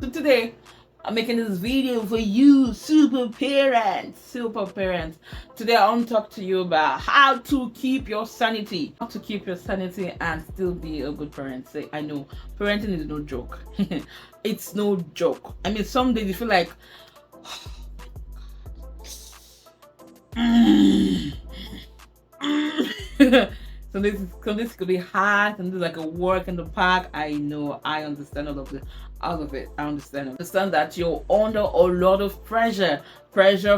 So today I'm making this video for you super parents. Today I want to talk to you about how to keep your sanity. How to keep your sanity and still be a good parent. Say, I know parenting is no joke. It's no joke. I mean, some days you feel like so this could be hard and this like a work in the park. I know, I understand all of it. I understand that you're under a lot of pressure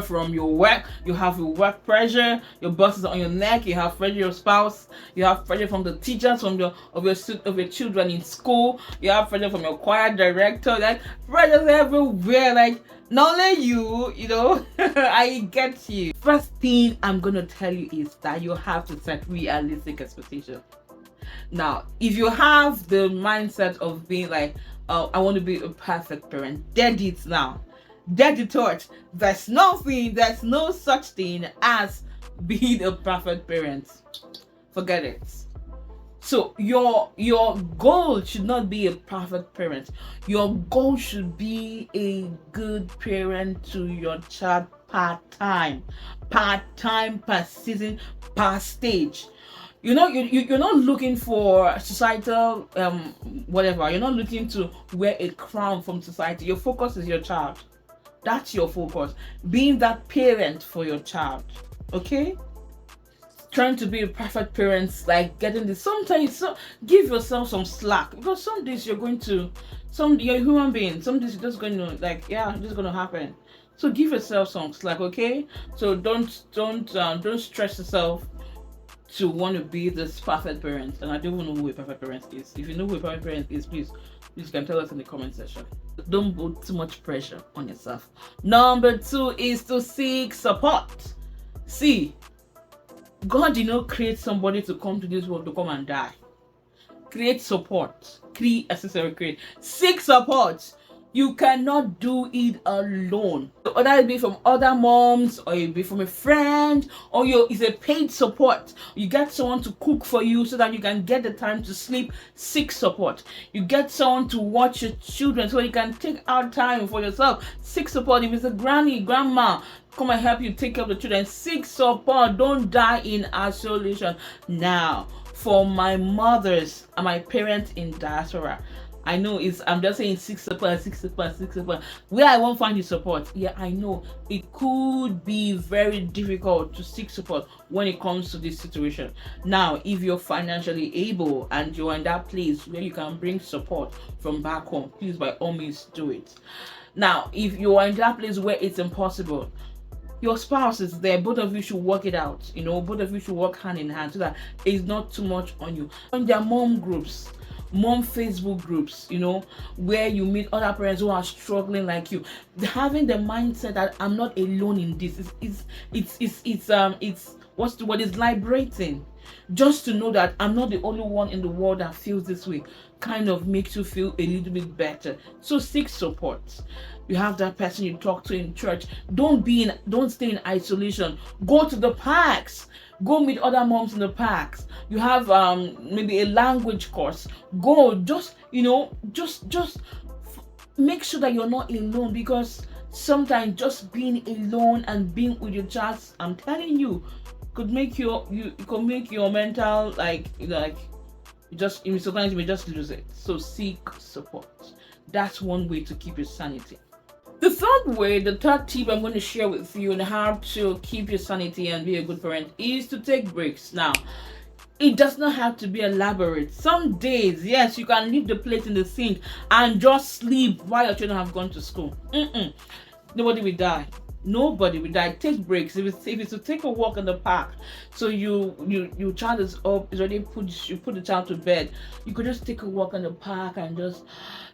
from your work. You have your work pressure, your boss is on your neck, you have pressure your spouse, you have pressure from the teachers, from your children in school, you have pressure from your choir director, like pressures everywhere, like not only you, I get you. First thing I'm gonna tell you is that you have to set realistic expectations. Now, if you have the mindset of being like, oh, I want to be a perfect parent, dead it now. Dead the thought. There's no such thing as being a perfect parent. Forget it. So your goal should not be a perfect parent. Your goal should be a good parent to your child part-time, per season, per stage. You're not looking for societal whatever. You're not looking to wear a crown from society. Your focus is your child. That's your focus. Being that parent for your child. Okay? Trying to be a perfect parent, like getting this. Sometimes, give yourself some slack, because some days you're a human being. Some days you're just going to just going to happen. So give yourself some slack, okay? So don't stress yourself to want to be this perfect parent. And I don't even know who a perfect parent is. If you know who a perfect parent is, please you can tell us in the comment section. Don't put too much pressure on yourself. Number 2 is to seek support. See, God did not create somebody to come to this world to come and die. Create support. Create. Seek support. You cannot do it alone. Whether it be from other moms, or it be from a friend, or it's a paid support. You get someone to cook for you so that you can get the time to sleep. Seek support. You get someone to watch your children so you can take out time for yourself. Seek support. If it's a granny, grandma, come and help you take care of the children. Seek support. Don't die in isolation. Now, for my mothers and my parents in diaspora, I know I'm just saying seek support. Where I won't find the support. Yeah, I know it could be very difficult to seek support when it comes to this situation. Now, if you're financially able and you're in that place where you can bring support from back home, please by all means do it. Now, if you are in that place where it's impossible, your spouse is there, both of you should work it out. Both of you should work hand in hand so that it's not too much on you. On their mom Facebook groups, where you meet other parents who are struggling like you. Having the mindset that I'm not alone in this it's what's the word, is liberating. Just to know that I'm not the only one in the world that feels this way kind of makes you feel a little bit better. So seek support. You have that person you talk to in church. Don't stay in isolation. Go to the parks. Go meet other moms in the parks. You have maybe a language course. Go, just make sure that you're not alone, because sometimes just being alone and being with your child, I'm telling you, could make your mental sometimes you may just lose it. So seek support. That's one way to keep your sanity. The third tip I'm going to share with you on how to keep your sanity and be a good parent is to take breaks. Now, it does not have to be elaborate. Some days, yes, you can leave the plate in the sink and just sleep while your children have gone to school. Nobody will die. Take breaks. If it's to take a walk in the park, so your child is up, is already you put the child to bed, you could just take a walk in the park and just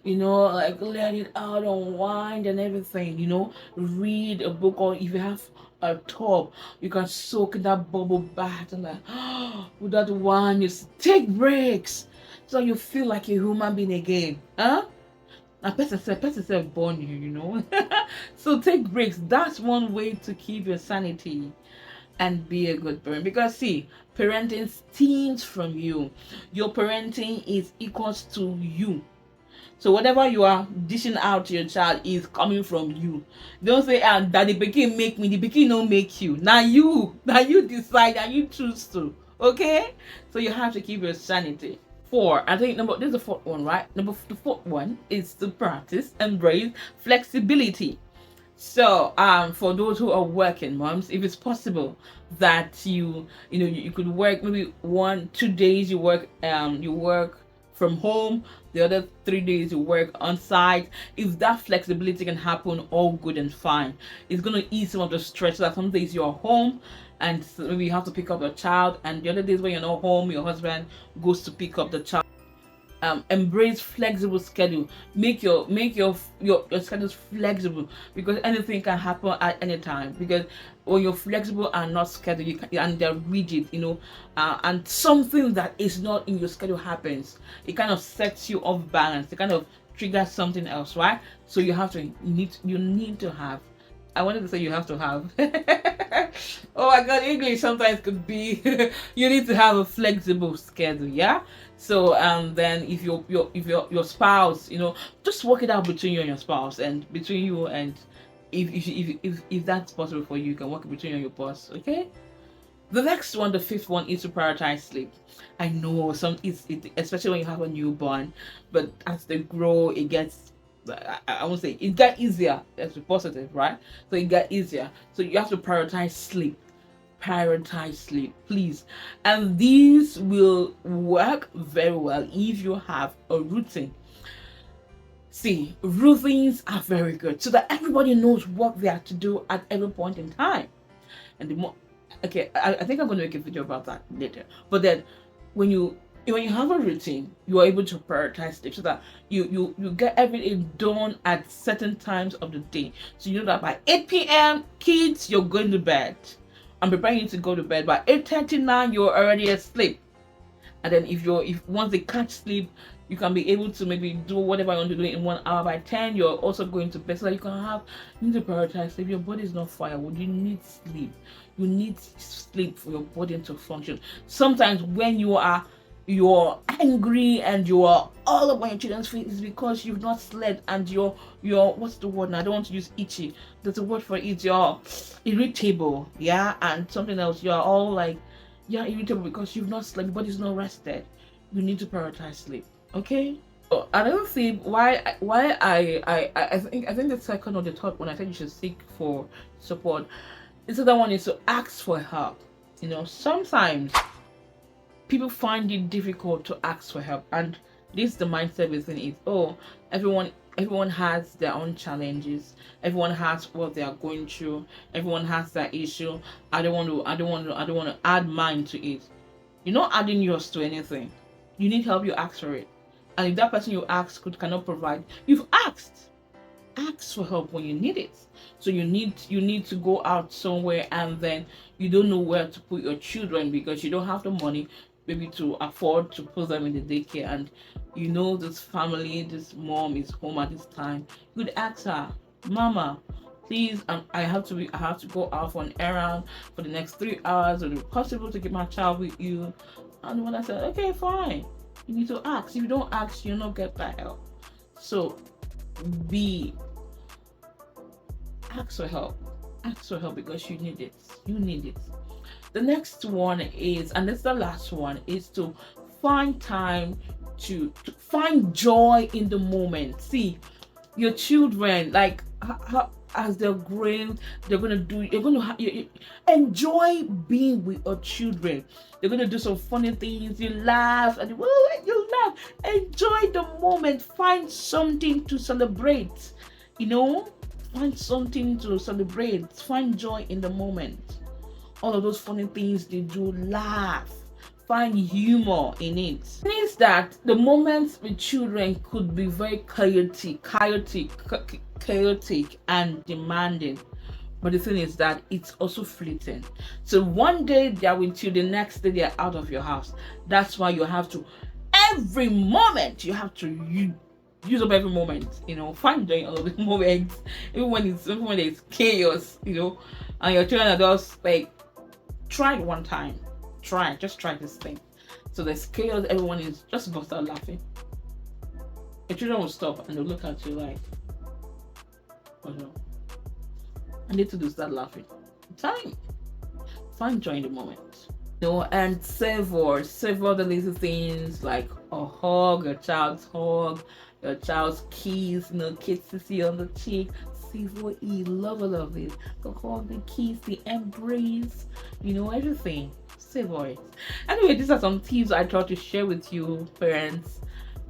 let it out, unwind and everything. Read a book, or if you have a tub, you can soak in that bubble bath and with that one, you take breaks so you feel like a human being again. A person self born you. So take breaks. That's one way to keep your sanity and be a good parent. Because see, parenting stems from you. Your parenting is equals to you. So whatever you are dishing out to your child is coming from you. Don't say, that the pikin make me, the pikin don't make you. Now you decide and you choose to. Okay? So you have to keep your sanity. Four, I think this is the fourth one, right? The fourth one is to practice, embrace flexibility. So, for those who are working moms, if it's possible that you could work maybe 1-2 days you work from home, the other 3 days you work on site. If that flexibility can happen, all good and fine. It's gonna ease some of the stress. So that some days you're home and maybe you have to pick up your child, and the other days when you're not home, your husband goes to pick up the child. Embrace flexible schedule. Make your schedules flexible, because anything can happen at any time. Because when you're flexible and not scheduled, and they're rigid, and something that is not in your schedule happens, it kind of sets you off balance. It kind of triggers something else, right? So you need to have. I wanted to say you have to have. Oh my god, English sometimes could be you need to have a flexible schedule, yeah? So then if your spouse, just work it out between you and your spouse, and between you and if that's possible for you, you can work it between you and your boss, okay? The next one, the fifth one, is to prioritize sleep. I know especially when you have a newborn, but as they grow, it gets, I won't say it got easier. That's positive, right? So it got easier. So you have to prioritize sleep. Prioritize sleep, please. And these will work very well if you have a routine. See, routines are very good so that everybody knows what they have to do at every point in time. And the more, okay, I think I'm going to make a video about that later. But then when you have a routine, you are able to prioritize sleep so that you get everything done at certain times of the day. So you know that by 8 p.m. kids, you're going to bed. I'm preparing you to go to bed. By 8:39, you're already asleep. And then if once they catch sleep, you can be able to maybe do whatever you want to do in 1 hour. By 10, you're also going to bed. So that you need to prioritize sleep. Your body is not firewood. You need sleep. You need sleep for your body to function. Sometimes when you're angry and you are all up on your children's feet, is because you've not slept, and you're what's the word now? I don't want to use itchy. There's a word for it. You're irritable, yeah, and something else. You're all like, you're irritable because you've not slept. Your body's not rested. You need to prioritize sleep. Okay. So another thing, why I think the second or the third one, I think you should seek for support. The other one is to ask for help. Sometimes people find it difficult to ask for help, and this is the mindset within it. Oh, everyone has their own challenges. Everyone has what they are going through. Everyone has their issue. I don't want to add mine to it. You're not adding yours to anything. You need help, you ask for it. And if that person you ask cannot provide, you've asked. Ask for help when you need it. So you need to go out somewhere, and then you don't know where to put your children because you don't have the money maybe to afford to put them in the daycare, and this family, this mom is home at this time. You could ask her, Mama, please, I have to go out for an errand for the next 3 hours. Is it possible to get my child with you? And when I said, okay, fine. You need to ask. If you don't ask, you'll not get that help. So ask for help. Ask for help because you need it. You need it. The next one is, and it's the last one, is to find time to find joy in the moment. See, your children, like as they're growing, you're going to enjoy being with your children. They're going to do some funny things. You laugh and you laugh. Enjoy the moment. Find something to celebrate. Find something to celebrate. Find joy in the moment. All of those funny things they do, laugh. Find humor in it. It means that the moments with children could be very chaotic and demanding. But the thing is that it's also fleeting. So one day they're with you, the next day they're out of your house. That's why you have to, every moment, you have to use up every moment. Find joy in all of the moments. Even when there's chaos, and your children are just like, try it one time. Just try this thing. So there's chaos, everyone is just about to start laughing. Your children will stop and they'll look at you like, oh no, I need to do start laughing. Time. Find joy in the moment. And savor the little things like a hug, a child's hug, your child's kiss, kisses on the cheek. Savor it, love it. The hug, the kiss, the embrace, everything. Savor it. Anyway, these are some tips I thought to share with you, parents.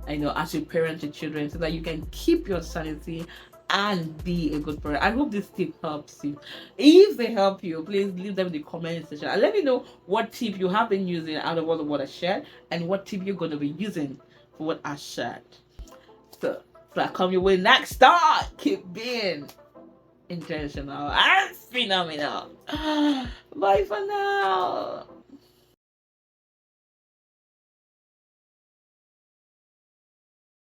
As you parent your children, so that you can keep your sanity and be a good parent. I hope this tip helps you. If they help you, please leave them in the comment section and let me know what tip you have been using out of all of what I shared and what tip you're going to be using for what I shared. So I come your way next time. Keep being intentional and phenomenal. Bye for now.